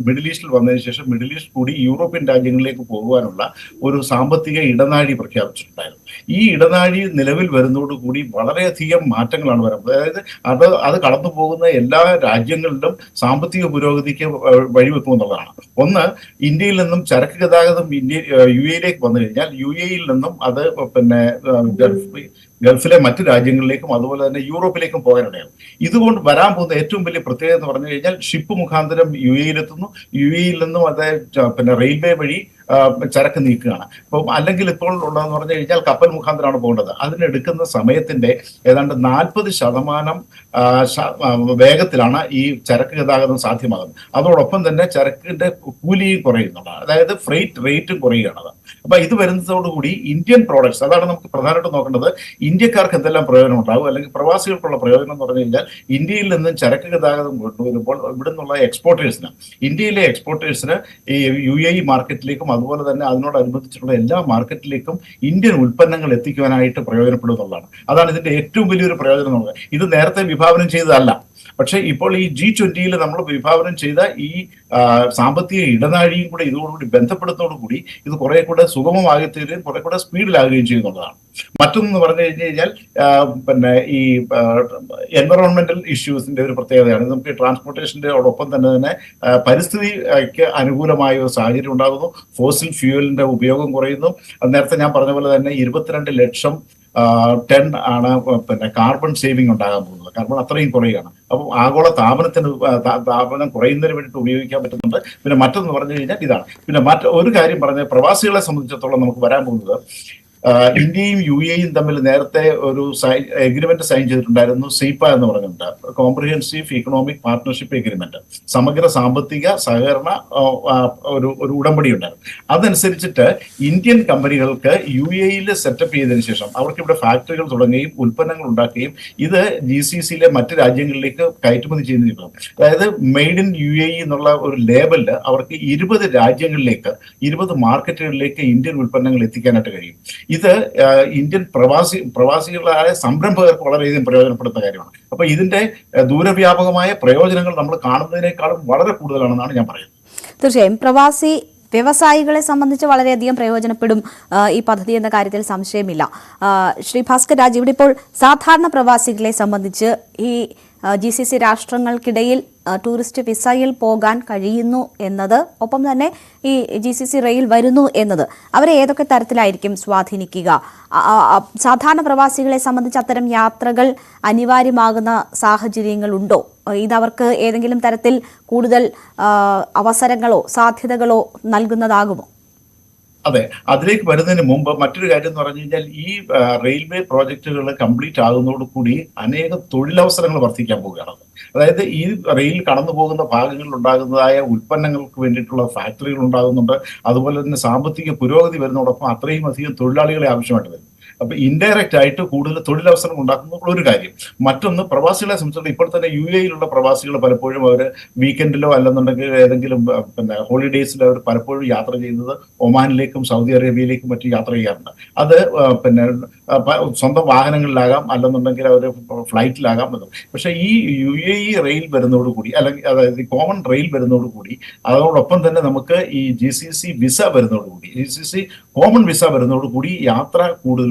മിഡിൽ ഈസ്റ്റിൽ വന്നതിന് ശേഷം മിഡിൽ ഈസ്റ്റ് കൂടി യൂറോപ്യൻ രാജ്യങ്ങളിലേക്ക് പോകുവാനുള്ള ഒരു സാമ്പത്തിക ഇടനാഴി പ്രഖ്യാപിച്ചിട്ടുണ്ടായിരുന്നു. ഈ ഇടനാഴി നിലവിൽ വരുന്നതോടുകൂടി വളരെയധികം മാറ്റങ്ങളാണ് വരുന്നത്. അതായത് അത് കടന്നു പോകുന്ന എല്ലാ രാജ്യങ്ങളിലും സാമ്പത്തിക പുരോഗതിക്ക് വഴിവെക്കുമെന്നുള്ളതാണ്. ഒന്ന്, ഇന്ത്യയിൽ നിന്നും ചരക്ക് ഗതാഗതം UAE-യിലേക്ക് വന്നു കഴിഞ്ഞാൽ UAE-യിൽ നിന്നും അത് ഗൾഫിലെ മറ്റു രാജ്യങ്ങളിലേക്കും അതുപോലെ തന്നെ യൂറോപ്പിലേക്കും പോകാനിടയാകും. ഇതുകൊണ്ട് വരാൻ പോകുന്ന ഏറ്റവും വലിയ പ്രത്യേകത എന്ന് പറഞ്ഞു കഴിഞ്ഞാൽ ഷിപ്പ് മുഖാന്തരം UAE-യിലെത്തുന്നു. UAE-യിൽ നിന്നും അത് റെയിൽവേ വഴി ചരക്ക് നീക്കുകയാണ്. അപ്പം അല്ലെങ്കിൽ ഇപ്പോൾ ഉള്ളതെന്ന് പറഞ്ഞു കഴിഞ്ഞാൽ കപ്പൽ മുഖാന്തരമാണ് പോകേണ്ടത്. അതിനെടുക്കുന്ന സമയത്തിന്റെ ഏതാണ്ട് 40% വേഗത്തിലാണ് ഈ ചരക്ക് ഗതാഗതം സാധ്യമാകുന്നത്. അതോടൊപ്പം തന്നെ ചരക്കിന്റെ കൂലിയും കുറയുന്നുള്ളതാണ്, അതായത് ഫ്രൈറ്റ് റേറ്റും കുറയുകയാണ്. അപ്പൊ ഇത് വരുന്നതോടുകൂടി ഇന്ത്യൻ പ്രോഡക്ട്സ്, അതാണ് നമുക്ക് പ്രധാനമായിട്ട് നോക്കേണ്ടത്. ഇന്ത്യക്കാർക്ക് എന്തെല്ലാം പ്രയോജനം ഉണ്ടാകും, അല്ലെങ്കിൽ പ്രവാസികൾക്കുള്ള പ്രയോജനം എന്ന് പറഞ്ഞു കഴിഞ്ഞാൽ ഇന്ത്യയിൽ നിന്നും ചരക്ക് ഗതാഗതം കൊണ്ടുവരുമ്പോൾ ഇവിടെ നിന്നുള്ള എക്സ്പോർട്ടേഴ്സിന്, ഇന്ത്യയിലെ എക്സ്പോർട്ടേഴ്സിന് ഈ UAE മാർക്കറ്റിലേക്കും അതുപോലെ തന്നെ അതിനോടനുബന്ധിച്ചിട്ടുള്ള എല്ലാ മാർക്കറ്റിലേക്കും ഇന്ത്യൻ ഉൽപ്പന്നങ്ങൾ എത്തിക്കുവാനായിട്ട് പ്രയോജനപ്പെടും എന്നുള്ളതാണ്. അതാണ് ഇതിന്റെ ഏറ്റവും വലിയൊരു പ്രയോജനം എന്നുള്ളത്. ഇത് നേരത്തെ വിഭാവനം ചെയ്തതല്ല, പക്ഷേ ഇപ്പോൾ ഈ G20 നമ്മൾ വിഭാവനം ചെയ്ത ഈ സാമ്പത്തിക ഇടനാഴിയും കൂടെ ഇതോടുകൂടി ബന്ധപ്പെടുന്നതോടുകൂടി ഇത് കുറെ കൂടെ സുഗമമാകുകയും കുറെ കൂടെ സ്പീഡിലാകുകയും ചെയ്യുന്നുള്ളതാണ്. മറ്റൊന്ന് പറഞ്ഞു കഴിഞ്ഞാൽ ഈ എൻവറോൺമെന്റൽ ഇഷ്യൂസിന്റെ ഒരു പ്രത്യേകതയാണ്. നമുക്ക് ട്രാൻസ്പോർട്ടേഷന്റെ ഒപ്പം തന്നെ പരിസ്ഥിതിക്ക് അനുകൂലമായ ഒരു സാഹചര്യം ഉണ്ടാകുന്നു. ഫോസിൽ ഫ്യൂവലിന്റെ ഉപയോഗം കുറയുന്നു. നേരത്തെ ഞാൻ പറഞ്ഞ പോലെ തന്നെ 22 ലക്ഷം ടൺ ആണ് പിന്നെ കാർബൺ സേവിങ് ഉണ്ടാകാൻ പോകുന്നത്. കാർബൺ അത്രയും കുറയുകയാണ്. അപ്പം ആഗോള താപനം കുറയുന്നതിന് വേണ്ടിയിട്ട് ഉപയോഗിക്കാൻ പറ്റുന്നുണ്ട്. പിന്നെ മറ്റൊന്ന് പറഞ്ഞു കഴിഞ്ഞാൽ ഇതാണ്. പിന്നെ ഒരു കാര്യം പറഞ്ഞ പ്രവാസികളെ സംബന്ധിച്ചിടത്തോളം നമുക്ക് വരാൻ പോകുന്നത്, ഇന്ത്യയും UAEയും തമ്മിൽ നേരത്തെ ഒരു എഗ്രിമെന്റ് സൈൻ ചെയ്തിട്ടുണ്ടായിരുന്നു, സീപ്പ എന്ന് പറഞ്ഞിട്ടുണ്ട്, കോംപ്രിഹെൻസീവ് ഇക്കണോമിക് പാർട്ട്ണർഷിപ്പ് എഗ്രിമെന്റ്, സമഗ്ര സാമ്പത്തിക സഹകരണ ഒരു ഉടമ്പടി ഉണ്ടായിരുന്നു. അതനുസരിച്ചിട്ട് ഇന്ത്യൻ കമ്പനികൾക്ക് UAEയിൽ സെറ്റപ്പ് ചെയ്തതിനു ശേഷം അവർക്ക് ഇവിടെ ഫാക്ടറികൾ തുടങ്ങുകയും ഉൽപ്പന്നങ്ങൾ ഉണ്ടാക്കുകയും ഇത് GCCയിലെ മറ്റ് രാജ്യങ്ങളിലേക്ക് കയറ്റുമതി ചെയ്യുന്നതിനും, അതായത് മെയ്ഡ് ഇൻ UAE എന്നുള്ള ഒരു ലേബലിൽ അവർക്ക് 20 രാജ്യങ്ങളിലേക്ക് 20 മാർക്കറ്റുകളിലേക്ക് ഇന്ത്യൻ ഉൽപ്പന്നങ്ങൾ എത്തിക്കാനായിട്ട് കഴിയും. ഇത് ഇന്ത്യൻ പ്രവാസികളായ സംരംഭകർക്ക് വളരെയധികം പ്രയോജനപ്പെടുന്ന കാര്യമാണ്. അപ്പൊ ഇതിന്റെ ദൂരവ്യാപകമായ പ്രയോജനങ്ങൾ നമ്മൾ കാണുന്നതിനേക്കാളും വളരെ കൂടുതലാണെന്നാണ് ഞാൻ പറയുന്നത്. തീർച്ചയായും പ്രവാസി വ്യവസായികളെ സംബന്ധിച്ച് വളരെയധികം പ്രയോജനപ്പെടും ഈ പദ്ധതി എന്ന കാര്യത്തിൽ സംശയമില്ല. ശ്രീ ഭാസ്കർ രാജ്, ഇവിടെ ഇപ്പോൾ സാധാരണ പ്രവാസികളെ സംബന്ധിച്ച് ഈ GCC രാഷ്ട്രങ്ങൾക്കിടയിൽ ടൂറിസ്റ്റ് വിസയിൽ പോകാൻ കഴിയുന്നു എന്നത്, ഒപ്പം തന്നെ ഈ GCC റെയിൽ വരുന്നു എന്നത് അവരെ ഏതൊക്കെ തരത്തിലായിരിക്കും സ്വാധീനിക്കുക? സാധാരണ പ്രവാസികളെ സംബന്ധിച്ച് അത്തരം യാത്രകൾ അനിവാര്യമാകുന്ന സാഹചര്യങ്ങളുണ്ടോ? ഇതവർക്ക് ഏതെങ്കിലും തരത്തിൽ കൂടുതൽ അവസരങ്ങളോ സാധ്യതകളോ നൽകുന്നതാകുമോ? അതെ, അതിലേക്ക് വരുന്നതിന് മുമ്പ് മറ്റൊരു കാര്യം എന്ന് പറഞ്ഞു കഴിഞ്ഞാൽ, ഈ റെയിൽവേ പ്രോജക്റ്റുകൾ കംപ്ലീറ്റ് ആകുന്നതോടുകൂടി അനേകം തൊഴിലവസരങ്ങൾ വർദ്ധിക്കാൻ പോവുകയാണ്. അതായത് ഈ റെയിൽ കടന്നു പോകുന്ന ഭാഗങ്ങളിൽ ഉണ്ടാകുന്നതായ ഉൽപ്പന്നങ്ങൾക്ക് വേണ്ടിയിട്ടുള്ള ഫാക്ടറികൾ ഉണ്ടാകുന്നുണ്ട്. അതുപോലെ തന്നെ സാമ്പത്തിക പുരോഗതി വരുന്നതോടൊപ്പം അത്രയും അധികം തൊഴിലാളികളെ ആവശ്യമായിട്ട് വരും. അപ്പൊ ഇൻഡയറക്റ്റ് ആയിട്ട് കൂടുതൽ തൊഴിലവസരങ്ങൾ ഉണ്ടാക്കുന്ന ഒരു കാര്യം. മറ്റൊന്ന്, പ്രവാസികളെ സംബന്ധിച്ചിടത്തോളം ഇപ്പോൾ തന്നെ UAEയിലുള്ള പ്രവാസികൾ പലപ്പോഴും അവർ വീക്കെൻഡിലോ അല്ലെന്നുണ്ടെങ്കിൽ ഏതെങ്കിലും പിന്നെ ഹോളിഡേയ്സിലോ അവർ പലപ്പോഴും യാത്ര ചെയ്യുന്നത് ഒമാനിലേക്കും സൗദി അറേബ്യയിലേക്കും മറ്റും യാത്ര ചെയ്യാറുണ്ട്. അത് പിന്നെ സ്വന്തം വാഹനങ്ങളിലാകാം, അല്ലെന്നുണ്ടെങ്കിൽ അവർ ഫ്ലൈറ്റിലാകാം എന്നും. പക്ഷെ ഈ UAE റെയിൽ വരുന്നതോടുകൂടി, അല്ലെങ്കിൽ അതായത് കോമൺ റെയിൽ വരുന്നതോടുകൂടി, അതോടൊപ്പം തന്നെ നമുക്ക് ഈ GCC വിസ വരുന്നതോടുകൂടി, GCC കോമൺ വിസ വരുന്നതോടുകൂടി യാത്ര കൂടുതൽ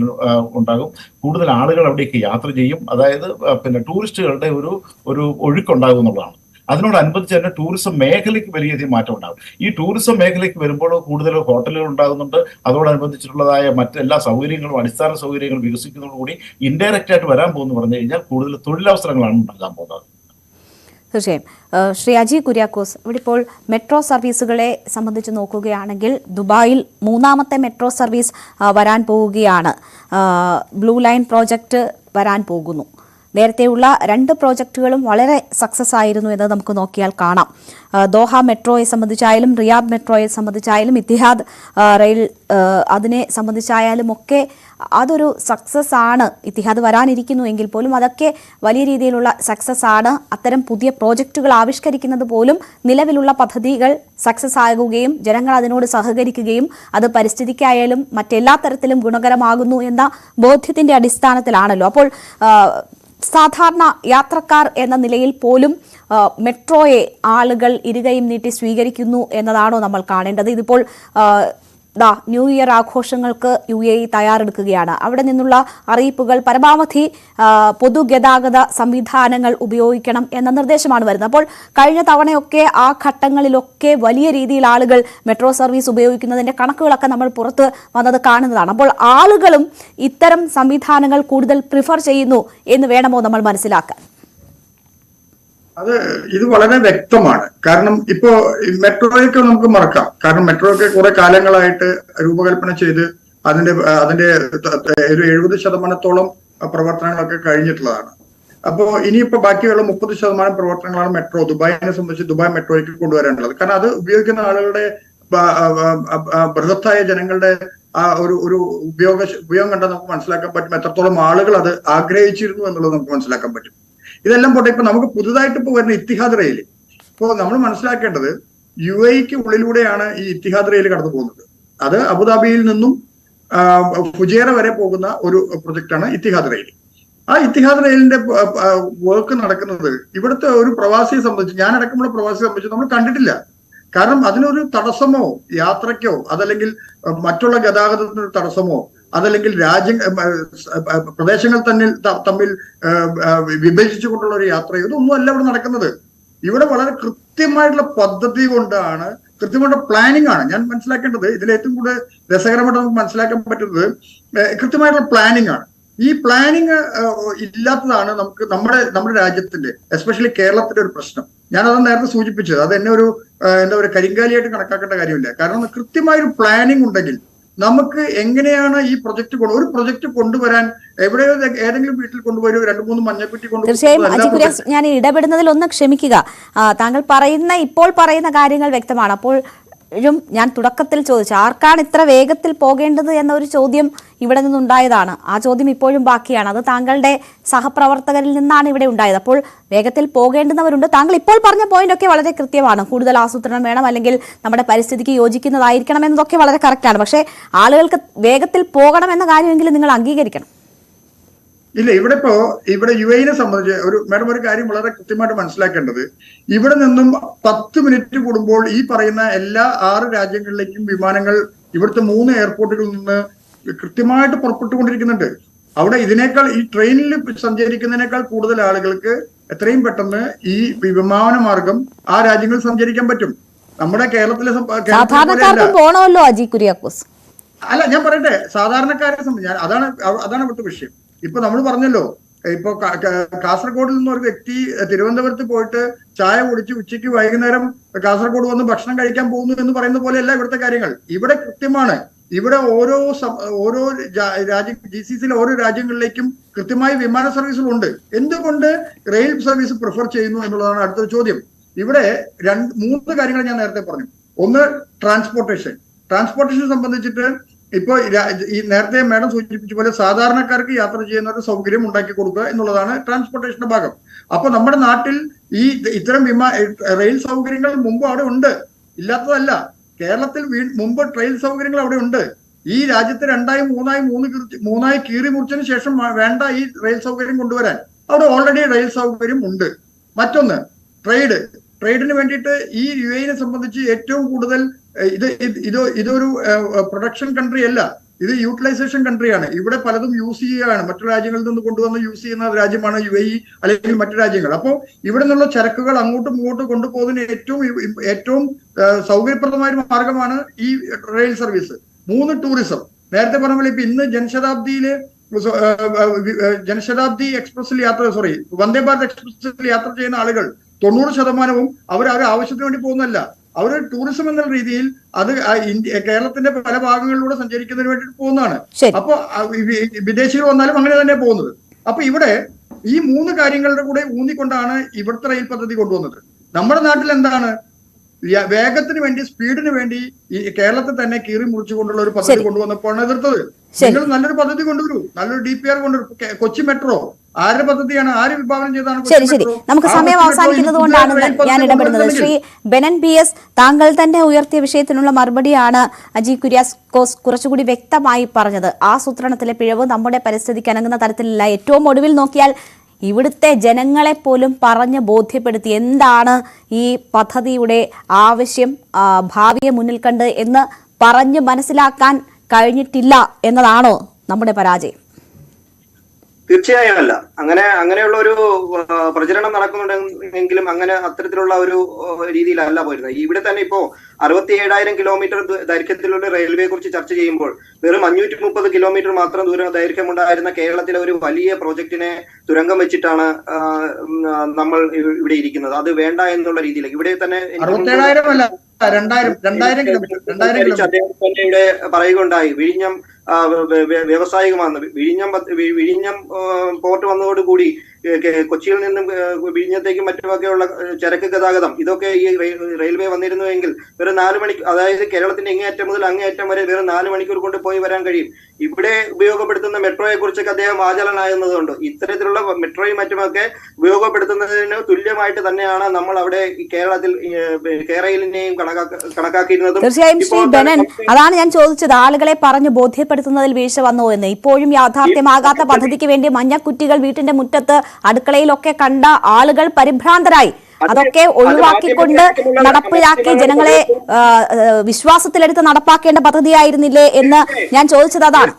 ഉണ്ടാകും. കൂടുതൽ ആളുകൾ അവിടേക്ക് യാത്ര ചെയ്യും. അതായത് പിന്നെ ടൂറിസ്റ്റുകളുടെ ഒരു ഒഴുക്കുണ്ടാകും എന്നുള്ളതാണ്. അതിനോടനുബന്ധിച്ച് തന്നെ ടൂറിസം മേഖലയ്ക്ക് വലിയധികം മാറ്റം ഉണ്ടാകും. ഈ ടൂറിസം മേഖലയ്ക്ക് വരുമ്പോൾ കൂടുതൽ ഹോട്ടലുകൾ ഉണ്ടാകുന്നുണ്ട്. അതോടനുബന്ധിച്ചിട്ടുള്ളതായ മറ്റെല്ലാ സൗകര്യങ്ങളും, അടിസ്ഥാന സൗകര്യങ്ങളും വികസിക്കുന്നതോടുകൂടി ഇൻഡയറക്റ്റ് ആയിട്ട് വരാൻ പോകുന്നു പറഞ്ഞു കഴിഞ്ഞാൽ കൂടുതൽ തൊഴിലവസരങ്ങളാണ് ഉണ്ടാകാൻ പോകുന്നത്. തീർച്ചയായും. ശ്രീ അജി കുര്യാക്കോസ്, ഇവിടെ ഇപ്പോൾ മെട്രോ സർവീസുകളെ സംബന്ധിച്ച് നോക്കുകയാണെങ്കിൽ ദുബായിൽ 3ാമത്തെ മെട്രോ സർവീസ് വരാൻ പോവുകയാണ്. ബ്ലൂ ലൈൻ പ്രോജക്റ്റ് വരാൻ പോകുന്നു. നേരത്തെയുള്ള 2 പ്രോജക്റ്റുകളും വളരെ സക്സസ് ആയിരുന്നു എന്ന് നമുക്ക് നോക്കിയാൽ കാണാം. ദോഹ മെട്രോയെ സംബന്ധിച്ചായാലും റിയാദ് മെട്രോയെ സംബന്ധിച്ചായാലും ഇത്തിഹാദ് റെയിൽ അതിനെ സംബന്ധിച്ചായാലും ഒക്കെ അതൊരു സക്സസ് ആണ്. ഇത്തിഹാദ് വരാനിരിക്കുന്നു എങ്കിൽ പോലും അതൊക്കെ വലിയ രീതിയിലുള്ള സക്സസ് ആണ്. അത്തരം പുതിയ പ്രോജക്റ്റുകൾ ആവിഷ്കരിക്കുന്നത് പോലും നിലവിലുള്ള പദ്ധതികൾ സക്സസ് ആകുകയും ജനങ്ങൾ അതിനോട് സഹകരിക്കുകയും അത് പരിസ്ഥിതിക്കായാലും മറ്റെല്ലാ തരത്തിലും ഗുണകരമാകുന്നു എന്ന ബോധ്യത്തിന്റെ അടിസ്ഥാനത്തിലാണല്ലോ. അപ്പോൾ സാധാരണ യാത്രക്കാർ എന്ന നിലയിൽ പോലും മെട്രോയെ ആളുകൾ ഇരുകയും നീട്ടി സ്വീകരിക്കുന്നു എന്നതാണോ നമ്മൾ കാണേണ്ടത്? ഇതിപ്പോൾ ന്യൂ ഇയർ ആഘോഷങ്ങൾക്ക് UAE തയ്യാറെടുക്കുകയാണ്. അവിടെ നിന്നുള്ള അറിയിപ്പുകൾ പരമാവധി പൊതുഗതാഗത സംവിധാനങ്ങൾ ഉപയോഗിക്കണം എന്ന നിർദ്ദേശമാണ് വരുന്നത്. അപ്പോൾ കഴിഞ്ഞ തവണയൊക്കെ ആ ഘട്ടങ്ങളിലൊക്കെ വലിയ രീതിയിൽ ആളുകൾ മെട്രോ സർവീസ് ഉപയോഗിക്കുന്നതിന്റെ കണക്കുകളൊക്കെ നമ്മൾ പുറത്ത് വന്നത് കാണുന്നതാണ്. അപ്പോൾ ആളുകളും ഇത്തരം സംവിധാനങ്ങൾ കൂടുതൽ പ്രിഫർ ചെയ്യുന്നു എന്ന് വേണമോ നമ്മൾ മനസ്സിലാക്കാൻ? ഇത് വളരെ വ്യക്തമാണ്. കാരണം ഇപ്പോ മെട്രോയൊക്കെ നമുക്ക് മറക്കാം. കാരണം മെട്രോയൊക്കെ കുറെ കാലങ്ങളായിട്ട് രൂപകൽപ്പന ചെയ്ത് അതിന്റെ ഒരു 70% പ്രവർത്തനങ്ങളൊക്കെ കഴിഞ്ഞിട്ടുള്ളതാണ്. അപ്പോ ഇനിയിപ്പോ ബാക്കിയുള്ള 30% പ്രവർത്തനങ്ങളാണ് മെട്രോ ദുബായിനെ സംബന്ധിച്ച് ദുബായ് മെട്രോയ്ക്ക് കൊണ്ടുവരാനുള്ളത്. കാരണം അത് ഉപയോഗിക്കുന്ന ആളുകളുടെ ബൃഹത്തായ ജനങ്ങളുടെ ആ ഒരു ഉപയോഗം കണ്ടാൽ നമുക്ക് മനസ്സിലാക്കാൻ പറ്റും എത്രത്തോളം ആളുകൾ അത് ആഗ്രഹിച്ചിരുന്നു എന്നുള്ളത് നമുക്ക് മനസ്സിലാക്കാൻ പറ്റും. ഇതെല്ലാം പോട്ടെ, ഇപ്പൊ നമുക്ക് പുതുതായിട്ട് ഇപ്പൊ വരുന്ന ഇത്തിഹാദ് റെയിൽ, ഇപ്പോൾ നമ്മൾ മനസ്സിലാക്കേണ്ടത് UAEക്ക് ഉള്ളിലൂടെയാണ് ഈ ഇത്തിഹാദ് റെയിൽ കടന്നു പോകുന്നത്. അത് അബുദാബിയിൽ നിന്നും ഫുജേറ വരെ പോകുന്ന ഒരു പ്രൊജക്റ്റാണ് ഇത്തിഹാദ് റെയിൽ. ആ ഇത്തിഹാദ് റെയിലിന്റെ വർക്ക് നടക്കുന്നത് ഇവിടുത്തെ ഒരു പ്രവാസിയെ സംബന്ധിച്ച്, ഞാനടക്കമുള്ള പ്രവാസിയെ സംബന്ധിച്ച് നമ്മൾ കണ്ടിട്ടില്ല. കാരണം അതിനൊരു തടസ്സമോ യാത്രയ്ക്കോ അതല്ലെങ്കിൽ മറ്റുള്ള ഗതാഗതത്തിനൊരു തടസ്സമോ അതല്ലെങ്കിൽ പ്രദേശങ്ങൾ തമ്മിൽ വിഭജിച്ചുകൊണ്ടുള്ള ഒരു യാത്രയോ ഇതൊന്നും അല്ല ഇവിടെ നടക്കുന്നത്. ഇവിടെ വളരെ കൃത്യമായിട്ടുള്ള പദ്ധതി കൊണ്ടാണ്, കൃത്യമായിട്ടുള്ള പ്ലാനിങ് ആണ്. ഞാൻ മനസ്സിലാക്കേണ്ടത് ഇതിൽ ഏറ്റവും കൂടുതൽ രസകരമായിട്ട് നമുക്ക് മനസ്സിലാക്കാൻ പറ്റുന്നത് കൃത്യമായിട്ടുള്ള പ്ലാനിങ് ആണ്. ഈ പ്ലാനിങ് ഇല്ലാത്തതാണ് നമ്മുടെ രാജ്യത്തിന്റെ എസ്പെഷ്യലി കേരളത്തിന്റെ ഒരു പ്രശ്നം. ഞാനത് നേരത്തെ സൂചിപ്പിച്ചത്. അത് എന്നെ ഒരു എന്താ പറയുക കരിങ്കാലിയായിട്ട് കണക്കാക്കേണ്ട കാര്യമില്ല. കാരണം കൃത്യമായൊരു പ്ലാനിങ് ഉണ്ടെങ്കിൽ നമുക്ക് എങ്ങനെയാണ് ഈ ഒരു പ്രൊജക്ട് കൊണ്ടുവരാൻ എവിടെയോ ഏതെങ്കിലും വീട്ടിൽ കൊണ്ടുവരും 2-3 മഞ്ഞക്കുറ്റി തീർച്ചയായും അജി കുര്യാക്കോസ്, ഞാൻ ഇടപെടുന്നതിൽ ഒന്ന് ക്ഷമിക്കുക. താങ്കൾ ഇപ്പോൾ പറയുന്ന കാര്യങ്ങൾ വ്യക്തമാണ്. അപ്പോൾ ഞാൻ തുടക്കത്തിൽ ചോദിച്ചു ആർക്കാണ് ഇത്ര വേഗത്തിൽ പോകേണ്ടത് എന്ന ഒരു ചോദ്യം ഇവിടെ നിന്നുണ്ടായതാണ്. ആ ചോദ്യം ഇപ്പോഴും ബാക്കിയാണ്. അത് താങ്കളുടെ സഹപ്രവർത്തകരിൽ നിന്നാണ് ഇവിടെ ഉണ്ടായത്. അപ്പോൾ വേഗത്തിൽ പോകേണ്ടുന്നവരുണ്ട്. താങ്കൾ ഇപ്പോൾ പറഞ്ഞ പോയിന്റ് ഒക്കെ വളരെ കൃത്യമാണ്. കൂടുതൽ ആസൂത്രണം വേണം, അല്ലെങ്കിൽ നമ്മുടെ പരിസ്ഥിതിക്ക് യോജിക്കുന്നതായിരിക്കണം എന്നതൊക്കെ വളരെ കറക്റ്റാണ്. പക്ഷേ ആളുകൾക്ക് വേഗത്തിൽ പോകണം എന്ന കാര്യമെങ്കിലും നിങ്ങൾ അംഗീകരിക്കണം. ഇല്ല, ഇവിടെ UAE സംബന്ധിച്ച് മാഡം ഒരു കാര്യം വളരെ കൃത്യമായിട്ട് മനസ്സിലാക്കേണ്ടത്, ഇവിടെ നിന്നും 10 മിനിറ്റ് കൂടുമ്പോൾ ഈ പറയുന്ന എല്ലാ 6 രാജ്യങ്ങളിലേക്കും വിമാനങ്ങൾ ഇവിടുത്തെ 3 എയർപോർട്ടുകളിൽ നിന്ന് കൃത്യമായിട്ട് പുറപ്പെട്ടുകൊണ്ടിരിക്കുന്നുണ്ട്. അവിടെ ഈ ട്രെയിനിൽ സഞ്ചരിക്കുന്നതിനേക്കാൾ കൂടുതൽ ആളുകൾക്ക് എത്രയും പെട്ടെന്ന് ഈ വിമാനമാർഗം ആ രാജ്യങ്ങളിൽ സഞ്ചരിക്കാൻ പറ്റും. നമ്മുടെ കേരളത്തിലെ പോണമല്ലോ അജി കുര്യാക്കോസ്. അല്ല, ഞാൻ പറയട്ടെ, സാധാരണക്കാരെ സംബന്ധിച്ച് അതാണ് ഇവിടുത്തെ വിഷയം. ഇപ്പൊ നമ്മൾ പറഞ്ഞല്ലോ, ഇപ്പൊ കാസർഗോഡിൽ നിന്ന് ഒരു വ്യക്തി തിരുവനന്തപുരത്ത് പോയിട്ട് ചായ കുടിച്ച് ഉച്ചയ്ക്ക് വൈകുന്നേരം കാസർഗോഡ് വന്ന് ഭക്ഷണം കഴിക്കാൻ പോകുന്നു എന്ന് പറയുന്ന പോലെയല്ല ഇവിടുത്തെ കാര്യങ്ങൾ. ഇവിടെ കൃത്യമാണ്. ഇവിടെ ഓരോ GCCയിലെ ഓരോ രാജ്യങ്ങളിലേക്കും കൃത്യമായി വിമാന സർവീസുകളുണ്ട്. എന്തുകൊണ്ട് റെയിൽ സർവീസ് പ്രിഫർ ചെയ്യുന്നു എന്നുള്ളതാണ് അടുത്തൊരു ചോദ്യം. ഇവിടെ 3 കാര്യങ്ങൾ ഞാൻ നേരത്തെ പറഞ്ഞു. ഒന്ന്, ട്രാൻസ്പോർട്ടേഷൻ സംബന്ധിച്ചിട്ട് ഇപ്പൊ ഈ നേരത്തെ മാഡം സൂചിപ്പിച്ച പോലെ സാധാരണക്കാർക്ക് യാത്ര ചെയ്യുന്ന ഒരു സൗകര്യം ഉണ്ടാക്കി കൊടുക്കുക എന്നുള്ളതാണ് ട്രാൻസ്പോർട്ടേഷന്റെ ഭാഗം. അപ്പൊ നമ്മുടെ നാട്ടിൽ ഇത്തരം റെയിൽ സൗകര്യങ്ങൾ മുമ്പ് അവിടെ ഉണ്ട്, ഇല്ലാത്തതല്ല. കേരളത്തിൽ മുമ്പ് റെയിൽ സൗകര്യങ്ങൾ അവിടെ ഉണ്ട്. ഈ രാജ്യത്ത് 2-3 കീറി മുറിച്ചതിന് ശേഷം വേണ്ട ഈ റെയിൽ സൗകര്യം കൊണ്ടുവരാൻ അവിടെ ഓൾറെഡി റെയിൽ സൗകര്യം ഉണ്ട്. മറ്റൊന്ന്, ട്രേഡിന് വേണ്ടിയിട്ട് ഈ UAE സംബന്ധിച്ച് ഏറ്റവും കൂടുതൽ ഇതൊരു പ്രൊഡക്ഷൻ കൺട്രി അല്ല, ഇത് യൂട്ടിലൈസേഷൻ കൺട്രിയാണ്. ഇവിടെ പലതും യൂസ് ചെയ്യുകയാണ്, മറ്റു രാജ്യങ്ങളിൽ നിന്ന് കൊണ്ടുവന്ന് യൂസ് ചെയ്യുന്ന രാജ്യമാണ് UAE അല്ലെങ്കിൽ മറ്റു രാജ്യങ്ങൾ. അപ്പോൾ ഇവിടെ നിന്നുള്ള ചരക്കുകൾ അങ്ങോട്ടും ഇങ്ങോട്ടും കൊണ്ടുപോകുന്നതിന് ഏറ്റവും സൗകര്യപ്രദമായ മാർഗമാണ് ഈ റെയിൽ സർവീസ്. 3, ടൂറിസം. നേരത്തെ പറഞ്ഞ പോലെ ഇപ്പൊ ഇന്ന് ജനശതാബ്ദി എക്സ്പ്രസിൽ വന്ദേ ഭാരത് എക്സ്പ്രസിൽ യാത്ര ചെയ്യുന്ന ആളുകൾ 90% അവർ ആവശ്യത്തിന് വേണ്ടി പോകുന്നതല്ല, അവർ ടൂറിസം എന്ന രീതിയിൽ അത് കേരളത്തിന്റെ പല ഭാഗങ്ങളിലൂടെ സഞ്ചരിക്കുന്നതിന് വേണ്ടി പോകുന്നതാണ്. അപ്പൊ വിദേശികൾ വന്നാലും അങ്ങനെ തന്നെ പോകുന്നത്. അപ്പൊ ഇവിടെ ഈ 3 കാര്യങ്ങളുടെ കൂടെ ഊന്നിക്കൊണ്ടാണ് ഇവിടുത്തെ റെയിൽ പദ്ധതി കൊണ്ടുവന്നത്. നമ്മുടെ നാട്ടിൽ എന്താണ്, വേഗത്തിന് വേണ്ടി, സ്പീഡിന് വേണ്ടി ഈ കേരളത്തിൽ തന്നെ കീറി മുറിച്ചുകൊണ്ടുള്ള ഒരു പദ്ധതി കൊണ്ടുവന്നപ്പോഴാണ് എതിർത്തത്. നിങ്ങൾ നല്ലൊരു പദ്ധതി കൊണ്ടുവരൂ, നല്ലൊരു DPR കൊണ്ടുവരൂ. കൊച്ചി മെട്രോ ആരുടെ പദ്ധതിയാണ്, ആര് വിഭാവനം ചെയ്താണ്? ശരി, നമുക്ക് സമയം അവസാനിക്കുന്നത് കൊണ്ടാണ് ഞാൻ ഇടപെടുന്നത്. ശ്രീ ബെനൻ PS, താങ്കൾ തന്നെ ഉയർത്തിയ വിഷയത്തിനുള്ള മറുപടിയാണ് അജി കുര്യാക്കോസ് കുറച്ചുകൂടി വ്യക്തമായി പറഞ്ഞത്. ആസൂത്രണത്തിലെ പിഴവ് നമ്മുടെ പരിസ്ഥിതിക്ക് അനങ്ങുന്ന തരത്തിലല്ല. ഏറ്റവും ഒടുവിൽ നോക്കിയാൽ ഇവിടുത്തെ ജനങ്ങളെ പോലും പറഞ്ഞ് ബോധ്യപ്പെടുത്തി എന്താണ് ഈ പദ്ധതിയുടെ ആവശ്യം, ഭാവിയെ മുന്നിൽ കണ്ട് എന്ന് പറഞ്ഞ് മനസ്സിലാക്കാൻ കഴിഞ്ഞിട്ടില്ല എന്നതാണോ നമ്മുടെ പരാജയം? തീർച്ചയായും അല്ല. അങ്ങനെയുള്ള ഒരു പ്രചരണം നടക്കുന്നുണ്ടെങ്കിലും അത്തരത്തിലുള്ള ഒരു രീതിയിലല്ല പോയിരുന്നത്. ഇവിടെ തന്നെ ഇപ്പോ 67,000 കിലോമീറ്റർ ദൈർഘ്യത്തിലുള്ള റെയിൽവേയെ കുറിച്ച് ചർച്ച ചെയ്യുമ്പോൾ വെറും 530 കിലോമീറ്റർ മാത്രം ദൈർഘ്യമുണ്ടായിരുന്ന കേരളത്തിലെ ഒരു വലിയ പ്രോജക്റ്റിനെ തുരങ്കം വെച്ചിട്ടാണ് നമ്മൾ ഇവിടെ ഇരിക്കുന്നത്. അത് വേണ്ട എന്നുള്ള രീതിയിലേക്ക് ഇവിടെ തന്നെ ഇവിടെ പറയുകയുണ്ടായി. വിഴിഞ്ഞം വ്യവസായികമാണ്. വിഴിഞ്ഞം പോർട്ട് വന്നതോടുകൂടി കൊച്ചിയിൽ നിന്നും വിഴിഞ്ഞത്തേക്കും മറ്റുമൊക്കെയുള്ള ചരക്ക് ഗതാഗതം ഇതൊക്കെ ഈ റെയിൽവേ വന്നിരുന്നുവെങ്കിൽ വെറും 4 മണിക്കൂർ, അതായത് കേരളത്തിന്റെ ഇങ്ങേയറ്റം മുതൽ അങ്ങേയറ്റം വരെ വെറും 4 മണിക്കൂർ കൊണ്ട് പോയി വരാൻ കഴിയും. ഇവിടെ ഉപയോഗപ്പെടുത്തുന്ന മെട്രോയെ കുറിച്ചൊക്കെ അദ്ദേഹം വാചാലനാകുന്നതുകൊണ്ട് ഇത്തരത്തിലുള്ള മെട്രോയും മറ്റുമൊക്കെ ഉപയോഗപ്പെടുത്തുന്നതിന് തുല്യമായിട്ട് തന്നെയാണ് നമ്മൾ അവിടെ കേരളത്തിൽ കേരളിനെയും കണക്കാക്കിയിരുന്നത്. തീർച്ചയായും ശ്രീ ബെനൻ, അതാണ് ഞാൻ ചോദിച്ചത്, ആളുകളെ പറഞ്ഞു ബോധ്യപ്പെടുത്തുന്നതിൽ വീഴ്ച വന്നോ എന്ന്. ഇപ്പോഴും യാഥാർത്ഥ്യമാകാത്ത പദ്ധതിക്ക് വേണ്ടി മഞ്ഞക്കുറ്റികൾ വീട്ടിന്റെ മുറ്റത്ത് അടുക്കളയിലൊക്കെ കണ്ട ആളുകൾ പരിഭ്രാന്തരായി. അതൊക്കെ ഒഴിവാക്കിക്കൊണ്ട് നടപ്പിലാക്കി ജനങ്ങളെ വിശ്വാസത്തിലെടുത്ത് നടപ്പാക്കേണ്ട പദ്ധതിയായിരുന്നില്ലേ എന്ന് ഞാൻ ചോദിച്ചത് അതാണ്.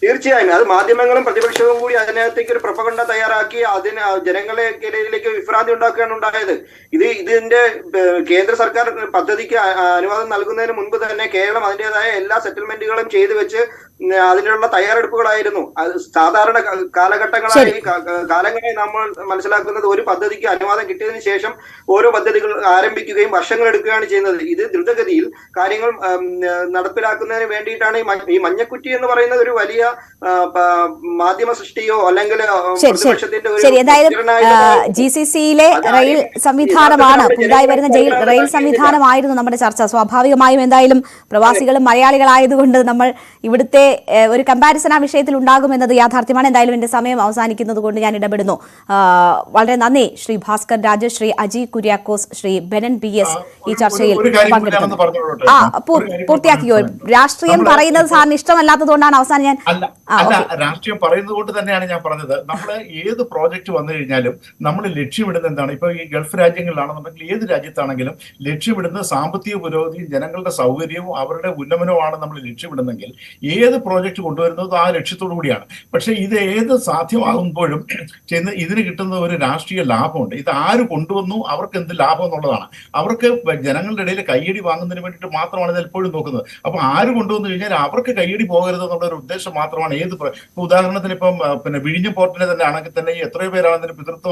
തീർച്ചയായും അത് മാധ്യമങ്ങളും പ്രതിപക്ഷവും കൂടി അതിനകത്തേക്ക് ഒരു പ്രൊപ്പഗണ്ട തയ്യാറാക്കി അതിന് ജനങ്ങളിലേക്ക് വിഭ്രാന്തി ഉണ്ടാക്കുകയാണ് ഉണ്ടായത്. ഇതിന്റെ കേന്ദ്ര സർക്കാർ പദ്ധതിക്ക് അനുവാദം നൽകുന്നതിന് മുൻപ് തന്നെ കേരളം അതിൻ്റെതായ എല്ലാ സെറ്റിൽമെന്റുകളും ചെയ്തു വെച്ച് അതിനുള്ള തയ്യാറെടുപ്പുകളായിരുന്നു. സാധാരണ കാലങ്ങളായി നമ്മൾ മനസ്സിലാക്കുന്നത് ഒരു പദ്ധതിക്ക് അനുവാദം കിട്ടിയതിനു ശേഷം ഓരോ പദ്ധതികൾ ആരംഭിക്കുകയും വർഷങ്ങൾ എടുക്കുകയാണ് ചെയ്യുന്നത്. ഇത് ദ്രുതഗതിയിൽ കാര്യങ്ങൾ നടപ്പിലാക്കുന്നതിന് വേണ്ടിയിട്ടാണ് ഈ മഞ്ഞക്കുറ്റി എന്ന് പറയുന്നത് ഒരു വലിയ മാധ്യമ സൃഷ്ടിയോ അല്ലെങ്കിൽ GCCയിലെ റെയിൽ സംവിധാനമാണ്, പുതുതായി വരുന്ന റെയിൽ സംവിധാനമായിരുന്നു നമ്മുടെ ചർച്ച. സ്വാഭാവികമായും എന്തായാലും പ്രവാസികളും മലയാളികളായതുകൊണ്ട് നമ്മൾ ഇവിടുത്തെ ഒരു കമ്പാരിസൺ ആ വിഷയത്തിൽ ഉണ്ടാകുമെന്നത് യാഥാർത്ഥ്യമാണ്. എന്തായാലും എന്റെ സമയം അവസാനിക്കുന്നത് കൊണ്ട് ഞാൻ ഇടപെടുന്നു. വളരെ നന്ദി ശ്രീ ഭാസ്കർ രാജ്, ശ്രീ അജി കുര്യാക്കോസ്, ശ്രീ ബെനൻ PS ഈ ചർച്ചയിൽ പങ്കെടുക്കുന്നു. പൂർത്തിയാക്കിയോ? രാഷ്ട്രീയം പറയുന്നത് സാറിന് ഇഷ്ടമല്ലാത്തതുകൊണ്ടാണ് അവസാനം ഞാൻ രാഷ്ട്രീയം പറയുന്നത് കൊണ്ട് തന്നെയാണ് ഞാൻ പറഞ്ഞത്. നമ്മൾ ഏത് പ്രോജക്റ്റ് വന്നു കഴിഞ്ഞാലും നമ്മൾ ലക്ഷ്യമിടുന്നത് എന്താണ്? ഇപ്പൊ ഈ ഗൾഫ് രാജ്യങ്ങളിലാണെന്നുണ്ടെങ്കിൽ ഏത് രാജ്യത്താണെങ്കിലും ലക്ഷ്യമിടുന്നത് സാമ്പത്തിക പുരോഗതിയും ജനങ്ങളുടെ സൗകര്യവും അവരുടെ ഉന്നമനവുമാണ് നമ്മൾ ലക്ഷ്യമിടുന്നെങ്കിൽ ഏത് പ്രോജക്റ്റ് കൊണ്ടുവരുന്നത് ആ ലക്ഷ്യത്തോടു കൂടിയാണ്. പക്ഷെ ഇത് ഏത് സാധ്യമാകുമ്പോഴും ഇതിന് കിട്ടുന്ന ഒരു രാഷ്ട്രീയ ലാഭമുണ്ട്. ഇത് ആര് കൊണ്ടുവന്നു, അവർക്ക് എന്ത് ലാഭം എന്നുള്ളതാണ്. അവർക്ക് ജനങ്ങളുടെ ഇടയിൽ കയ്യടി വാങ്ങുന്നതിന് വേണ്ടിയിട്ട് മാത്രമാണ് ഇത് എപ്പോഴും നോക്കുന്നത്. അപ്പൊ ആര് കൊണ്ടുവന്നു കഴിഞ്ഞാൽ അവർക്ക് കയ്യടി പോകരുത് എന്നുള്ള ഒരു ഉദ്ദേശം മാത്രമാണ്. ഉദാഹരണത്തിന് ഇപ്പം വിഴിഞ്ഞം പോർട്ടിനെ തന്നെ ആണെങ്കിൽ തന്നെ എത്രയോ പേരാണ് അതിന് പിതൃത്വം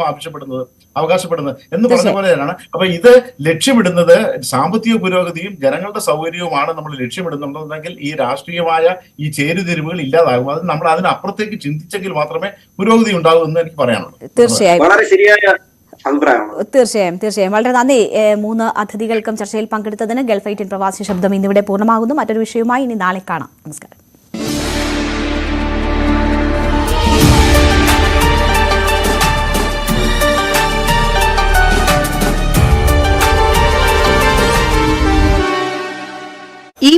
അവകാശപ്പെടുന്നത് എന്ന് പറഞ്ഞ പോലെ തന്നെയാണ്. അപ്പൊ ഇത് ലക്ഷ്യമിടുന്നത് സാമ്പത്തിക പുരോഗതിയും ജനങ്ങളുടെ സൗകര്യവുമാണ് നമ്മൾ ലക്ഷ്യമിടുന്നുണ്ടെങ്കിൽ ഈ രാഷ്ട്രീയമായ ഈ ചേരുതിരിവുകൾ ഇല്ലാതാകും. അത് നമ്മൾ അതിനപ്പുറത്തേക്ക് ചിന്തിച്ചെങ്കിൽ മാത്രമേ പുരോഗതി ഉണ്ടാകൂ എന്ന് എനിക്ക് പറയാനുള്ളൂ. തീർച്ചയായും വളരെ ശരിയായ അഭിപ്രായമാണ്. തീർച്ചയായും വളരെ നന്ദി 3 അതിഥികൾക്കും ചർച്ചയിൽ പങ്കെടുത്തതിന്. ഗൾഫ് 18 പ്രവാസി ശബ്ദം ഇന്നിവിടെ പൂർണ്ണമാകുന്നു. മറ്റൊരു വിഷയവുമായി ഇനി നാളെ കാണാം. നമസ്കാരം.